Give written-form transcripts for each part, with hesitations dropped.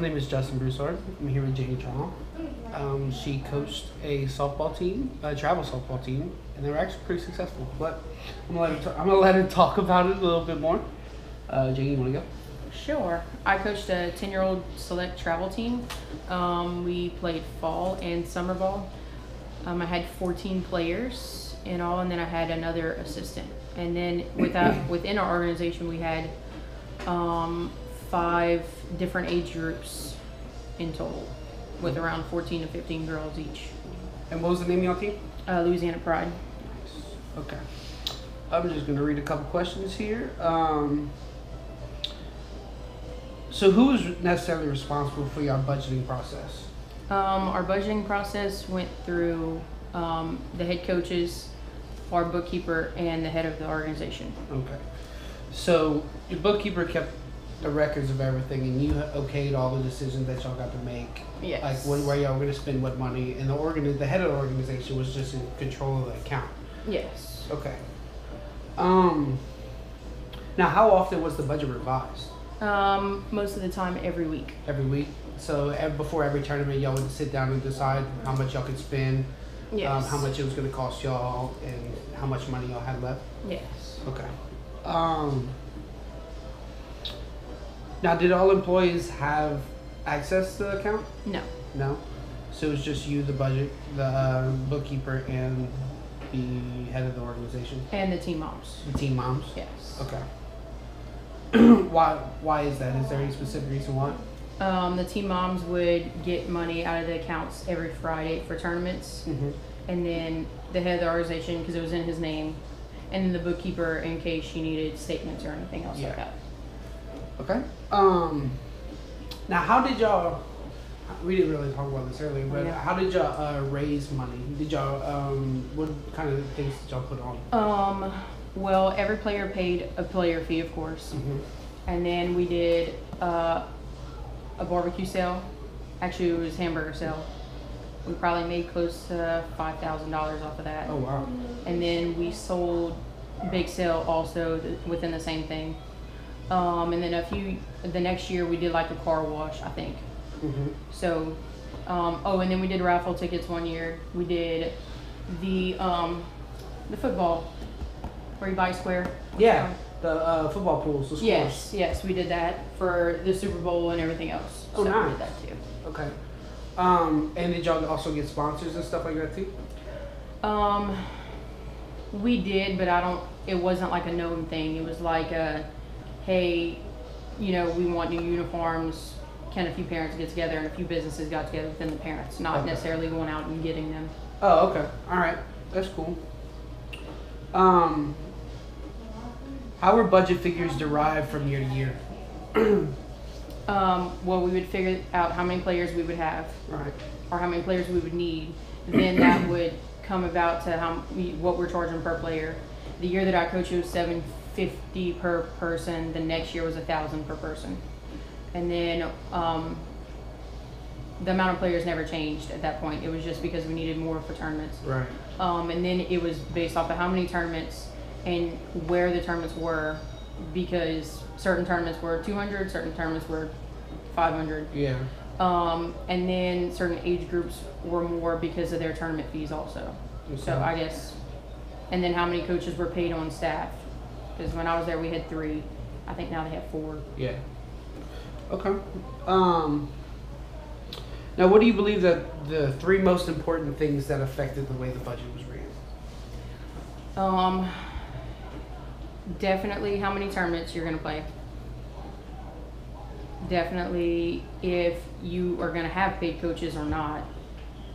name is Justin Broussard. I'm here with Janie Trahan. She coached a softball team, a travel softball team, and they were actually pretty successful. But I'm gonna let her talk about it a little bit more. Janie, you want to go? Sure. I coached a 10-year-old select travel team. We played fall and summer ball. I had 14 players in all, and then I had another assistant. And then within our organization, we had 5 different age groups in total, with around 14 to 15 girls each. And what was the name of your team? Louisiana Pride. Nice. Okay. I'm just going to read a couple questions here. So who is necessarily responsible for your budgeting process? Our budgeting process went through the head coaches, our bookkeeper, and the head of the organization. Okay. So your bookkeeper kept the records of everything, and you okayed all the decisions that y'all got to make. Yes. Like where y'all were going to spend what money, and the head of the organization was just in control of the account. Yes. Okay. Now, how often was the budget revised? Most of the time, every week. Every week. So before every tournament, y'all would sit down and decide how much y'all could spend. Yes. How much it was going to cost y'all, and how much money y'all had left. Yes. Okay. Now, did all employees have access to the account? No. No? So it was just you, the budget, the bookkeeper, and the head of the organization? And the team moms. The team moms? Yes. Okay. Why is that? Is there any specific reason why? The team moms would get money out of the accounts every Friday for tournaments. Mm-hmm. And then the head of the organization, because it was in his name, and then the bookkeeper in case she needed statements or anything else like that. Okay. Now, how did y'all? We didn't really talk about this earlier, but how did y'all raise money? Did y'all what kind of things did y'all put on? Well, every player paid a player fee, of course, and then we did a barbecue sale. Actually, it was hamburger sale. We probably made close to $5,000 off of that. Oh wow! And then we sold bake sale also within the same thing. And then the next year we did like a car wash, I think. So, and then we did raffle tickets one year. We did the football where you buy a square. Yeah, the football pools, the scores. Yes, we did that for the Super Bowl and everything else. Oh, so nice. we did that too. Okay. And did y'all also get sponsors and stuff like that too? We did, but it wasn't like a known thing. It was like hey, we want new uniforms. Can a few parents get together, and a few businesses got together within the parents, not necessarily going out and getting them. Oh, okay. All right. That's cool. How were budget figures derived from year to year? Well, we would figure out how many players we would have, Right. or how many players we would need. Then that would come about to what we're charging per player. The year that I coached, it was $750 per person. The next year was $1,000 per person, and then the amount of players never changed at that point. It was just because we needed more for tournaments. Right. And then it was based off of how many tournaments and where the tournaments were, because certain tournaments were 200, certain tournaments were 500. Yeah. And then certain age groups were more because of their tournament fees also. Okay. So I guess, and then how many coaches were paid on staff? Because when I was there, we had 3. I think now they have 4. Yeah. Okay. Now, what do you believe that the 3 most important things that affected the way the budget was ran? Definitely how many tournaments you're going to play. Definitely if you are going to have paid coaches or not.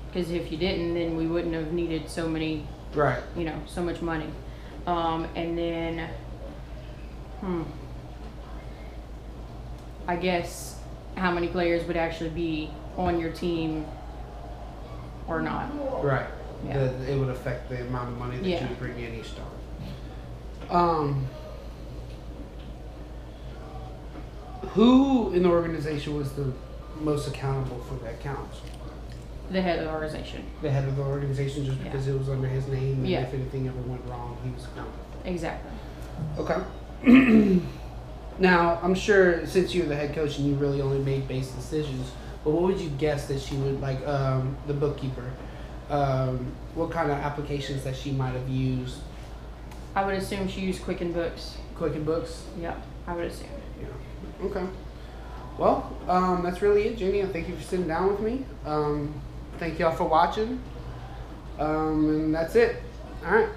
Because if you didn't, then we wouldn't have needed so many, Right. So much money. And then, I guess how many players would actually be on your team or not. Right. Yeah. It would affect the amount of money that you would bring in each time. Who in the organization was the most accountable for the accounts? The head of the organization. The head of the organization, just because it was under his name, and if anything ever went wrong, he was accountable. Exactly. Okay. Now, I'm sure since you're the head coach and you really only made base decisions, but what would you guess that she would like the bookkeeper? What kind of applications that she might have used? I would assume she used Quicken Books. Quicken Books. Yeah, I would assume. Yeah. Okay. Well, that's really it, Janie. Thank you for sitting down with me. Thank y'all for watching. And that's it. All right.